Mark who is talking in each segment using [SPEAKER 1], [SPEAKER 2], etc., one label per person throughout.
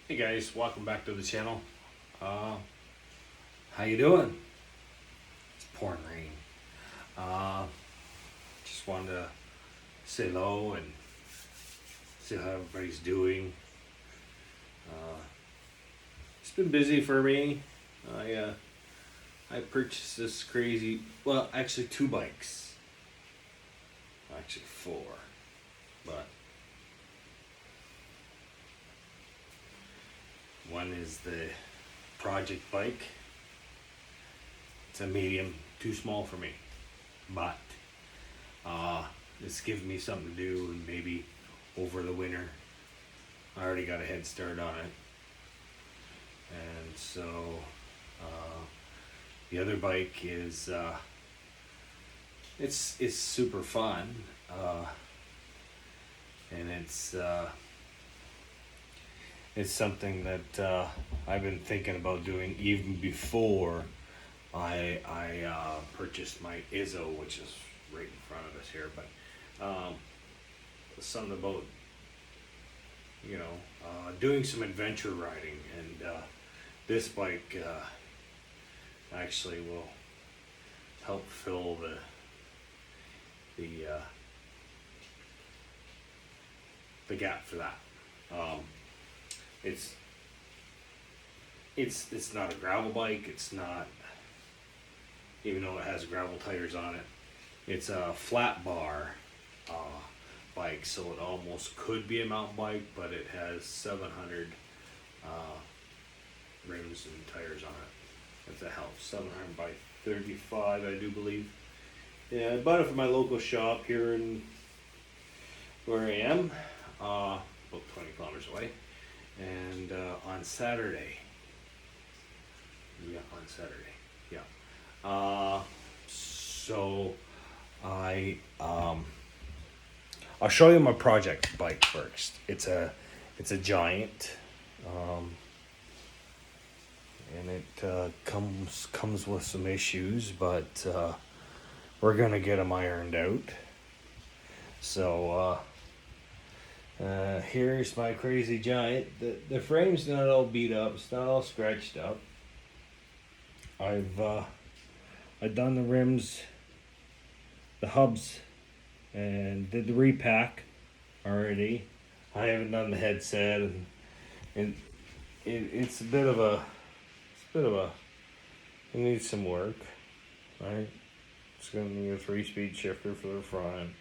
[SPEAKER 1] Hey guys, welcome back to the channel. How you doing? It's pouring rain. Just wanted to say hello and see how everybody's doing. It's been busy for me. I purchased this crazy, well, actually 2 bikes. Actually 4, but one is the project bike. It's a medium, too small for me, but it's giving me something to do, and maybe over the winter. I already got a head start on it, and so the other bike is it's super fun, and it's something that I've been thinking about doing even before I purchased my Izzo, which is right in front of us here. But something about doing some adventure riding, and this bike actually will help fill the gap for that. It's not a gravel bike. It's not, even though it has gravel tires on it. It's a flat bar bike, so it almost could be a mountain bike, but it has 700 rims and tires on it. If that helps, 700 by 35, I do believe. Yeah, I bought it from my local shop here in where I am, about 20 kilometers away. And on Saturday, so I'll show you my project bike first. It's a giant, and it comes with some issues, but we're gonna get them ironed out. So here's my crazy giant. The frame's not all beat up. It's not all scratched up. I've done the rims, the hubs, and did the repack already. I haven't done the headset, and it's a bit of a it needs some work, right? It's gonna need a 3-speed shifter for the front,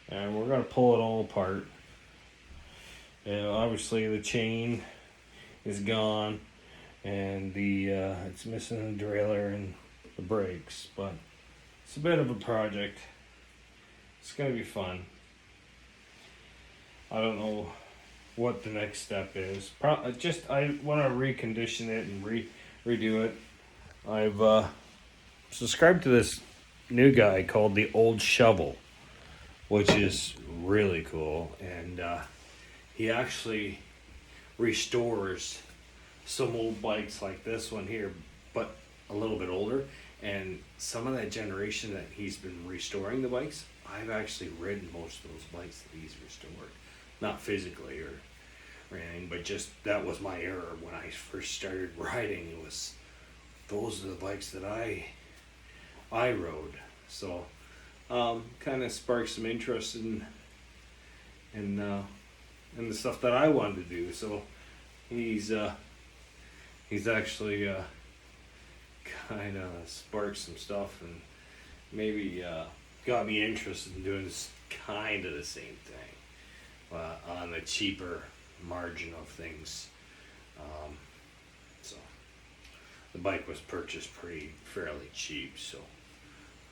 [SPEAKER 1] and we're gonna pull it all apart. And obviously the chain is gone, and it's missing the derailleur and the brakes, but it's a bit of a project. It's gonna be fun. I don't know what the next step is. I want to recondition it and redo it. I've subscribed to this new guy called the Old Shovel, which is really cool, and he actually restores some old bikes like this one here, but a little bit older. And some of that generation that he's been restoring the bikes, I've actually ridden most of those bikes that he's restored. Not physically or anything, but just that was my era when I first started riding. Those are the bikes that I rode. So kind of sparked some interest in the stuff that I wanted to do. So he's actually kind of sparked some stuff, and maybe got me interested in doing kind of the same thing on the cheaper margin of things. So the bike was purchased fairly cheap. So,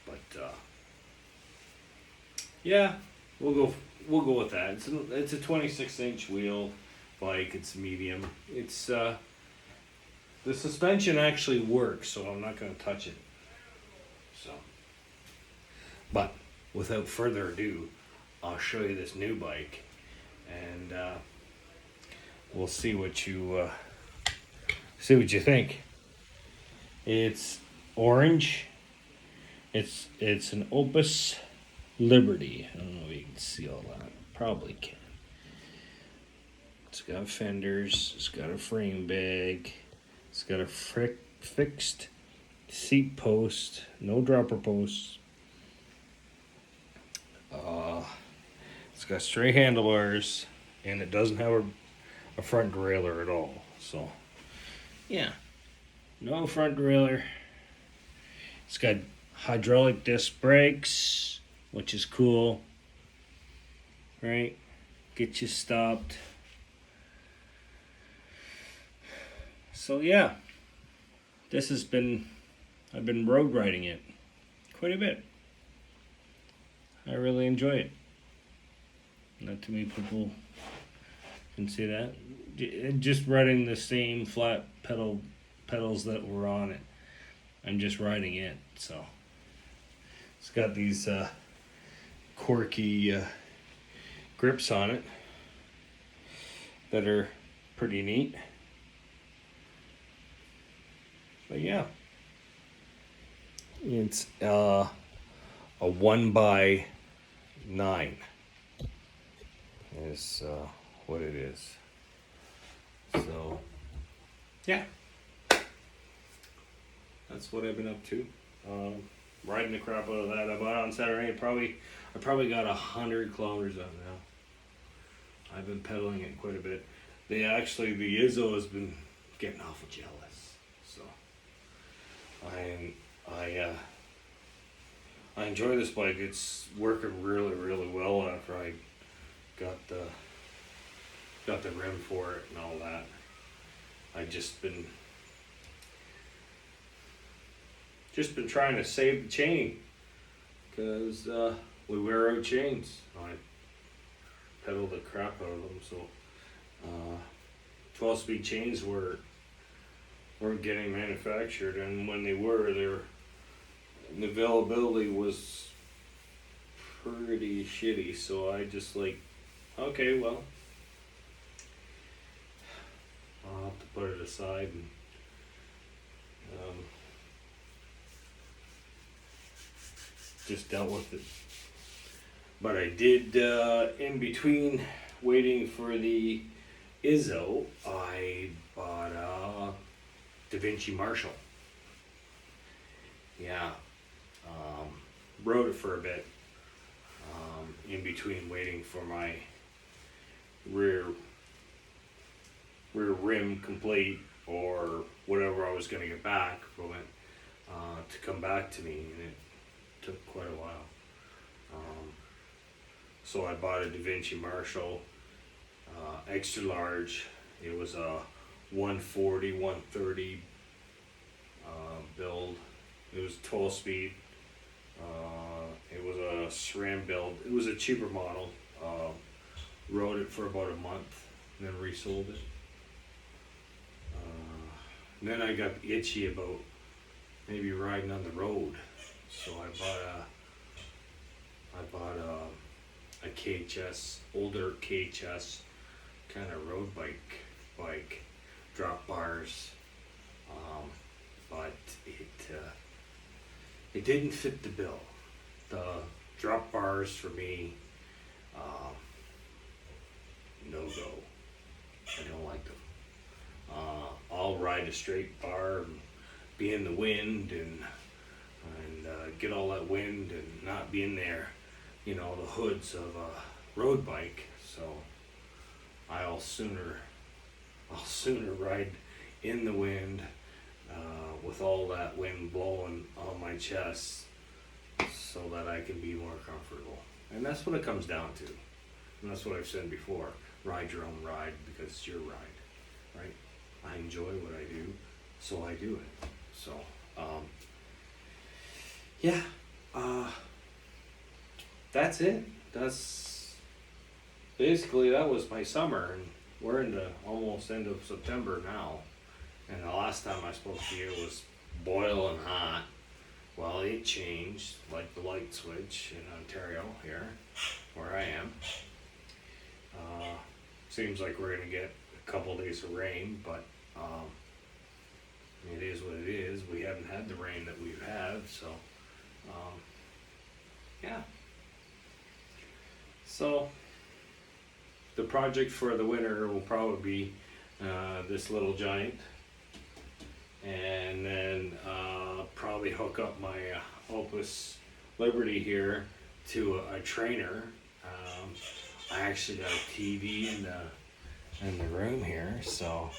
[SPEAKER 1] but yeah, we'll go with that. It's a 26-inch wheel bike. It's medium. It's the suspension actually works, so I'm not going to touch it. So, but without further ado, I'll show you this new bike, and we'll see what you think. It's orange. It's an Opus Liberty. I don't know if you can see all that. Probably can. It's got fenders. It's got a frame bag. It's got a fixed seat post. No dropper posts. It's got straight handlebars, and it doesn't have a front derailleur at all. So, yeah, no front derailleur. It's got hydraulic disc brakes, which is cool. Right? Get you stopped. So yeah, I've been road riding it quite a bit. I really enjoy it. Not too many people can see that. Just riding the same flat pedals that were on it. I'm just riding it, so it's got these quirky grips on it that are pretty neat. But yeah, it's a 1x9 is what it is. So yeah, that's what I've been up to. Riding the crap out of that. I bought it on Saturday. I probably got 100 kilometers on now. I've been pedaling it quite a bit. The Izzo has been getting awful jealous. So I enjoy this bike. It's working really, really well after I got the rim for it and all that. I just been trying to save the chain because we wear out chains. I pedal the crap out of them. So 12-speed chains weren't getting manufactured, and when they were, the availability was pretty shitty. So I just okay, well, I'll have to put it aside and just dealt with it. But I did, in between waiting for the Izzo, I bought a Da Vinci Marshall. Yeah, rode it for a bit, in between waiting for my rear rim complete or whatever I was going to get back from it to come back to me, and it took quite a while. So I bought a Da Vinci Marshall extra large. It was a 140, 130 build. It was 12 speed. It was a SRAM build. It was a cheaper model. Rode it for about a month and then resold it. And then I got itchy about maybe riding on the road, so I bought a KHS, older KHS kind of road bike, drop bars, but it didn't fit the bill. The drop bars for me, no go. I don't like them. I'll ride a straight bar and be in the wind and get all that wind and not be in there, the hoods of a road bike. So I'll sooner ride in the wind with all that wind blowing on my chest so that I can be more comfortable. And that's what it comes down to. And that's what I've said before. Ride your own ride because it's your ride, right? I enjoy what I do, so I do it. So, yeah, that's it. That's basically, that was my summer, and we're in the almost end of September now. And the last time I spoke to you was boiling hot. Well, it changed, like the light switch in Ontario here, where I am. Seems like we're gonna get a couple days of rain, but it is what it is. We haven't had the rain that we've had, so yeah. So the project for the winter will probably be this little giant, and then probably hook up my Opus Liberty here to a trainer. I actually got a TV in the room here, so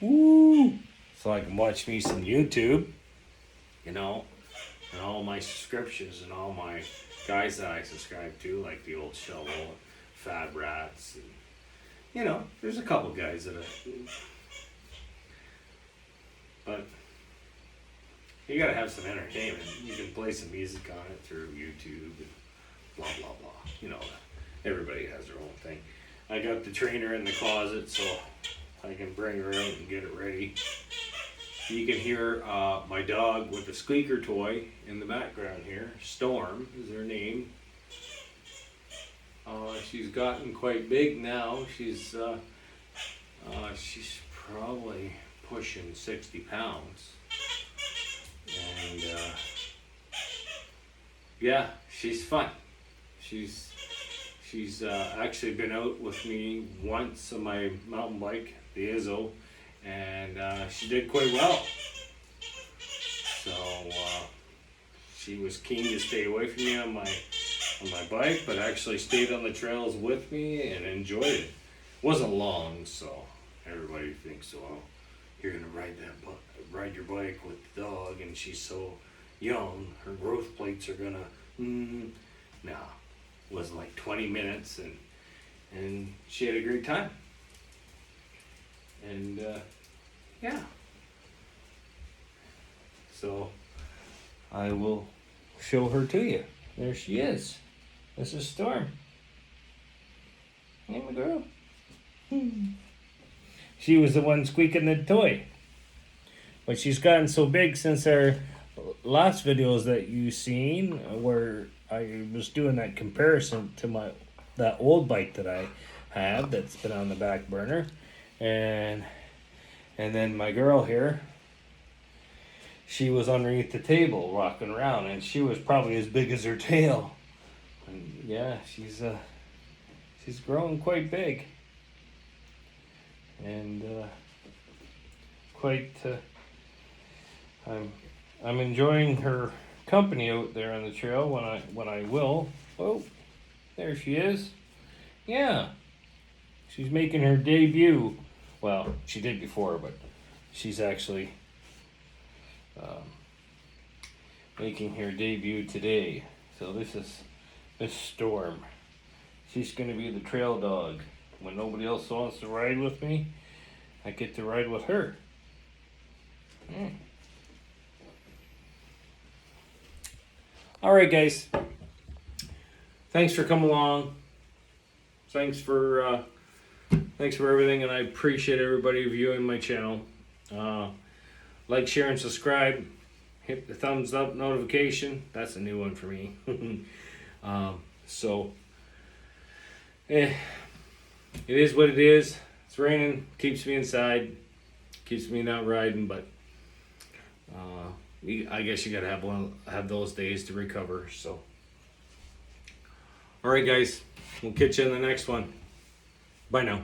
[SPEAKER 1] woo, so I can watch me some YouTube, you know, and all my subscriptions and all my guys that I subscribe to, like the old Shovel, Fab Rats, and, you know, there's a couple guys that but you gotta have some entertainment. You can play some music on it through YouTube and blah blah blah. You know, everybody has their own thing. I got the trainer in the closet, so I can bring her out and get it ready. You can hear my dog with the squeaker toy in the background here. Storm is her name. She's gotten quite big now. She's probably pushing 60 pounds. And yeah, she's fun. She's actually been out with me once on my mountain bike, the Izzo, and she did quite well. So she was keen to stay away from me on my bike, but actually stayed on the trails with me and enjoyed it. Wasn't long, so everybody thinks, well, you're gonna ride your bike with the dog, and she's so young, her growth plates are gonna. Nah, it was like 20 minutes, and she had a great time. And yeah, so I will show her to you. There she is. This is Storm. Hey, my girl. She was the one squeaking the toy. But she's gotten so big since our last videos that you've seen, where I was doing that comparison to that old bike that I have that's been on the back burner. And then my girl here, she was underneath the table rocking around, and she was probably as big as her tail. And yeah, she's growing quite big, and I'm enjoying her company out there on the trail when I will. Oh, there she is. Yeah, she's making her debut. Well, she did before, but she's actually making her debut today. So this Storm. She's going to be the trail dog. When nobody else wants to ride with me, I get to ride with her. All right, guys. Thanks for coming along. Thanks for everything, and I appreciate everybody viewing my channel. Like, share, and subscribe. Hit the thumbs up notification. That's a new one for me. It is what it is. It's raining, keeps me inside, keeps me not riding, but I guess you gotta have those days to recover. So, all right, guys, we'll catch you in the next one. Bye now.